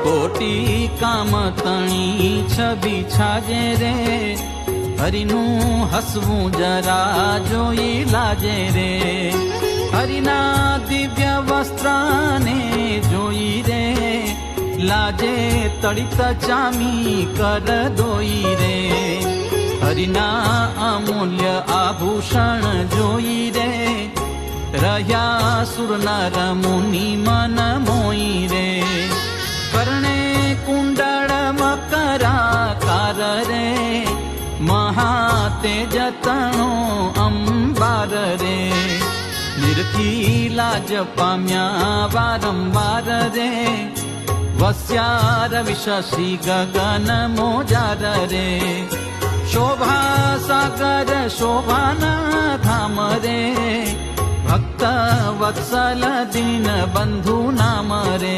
કોટી કામ તણી છબી છાજે રે, હરિનું હસવું જરા જોઈ લાજે રે, હરિના દિવ્ય વસ્ત્રને જોઈ રે, લાજે તડિત ચામી કર દોઈ રે, હરિના અમૂલ્ય આભૂષણ જોઈ રે, રહ્યા સુર નર મુનિ મન મોઈ રે, કર્ણે કુંડળ મકરાકાર રે, મહાતેજ તણો અંબાર રે, નિરખી લાજ પામ્યા વારંવાર રે, વસ્યા રવિ શશી ગગન મોજાર રે, શોભા સાગર શોભાના ધામ રે, ભક્ત વત્સલ દીન બંધુ નામ રે,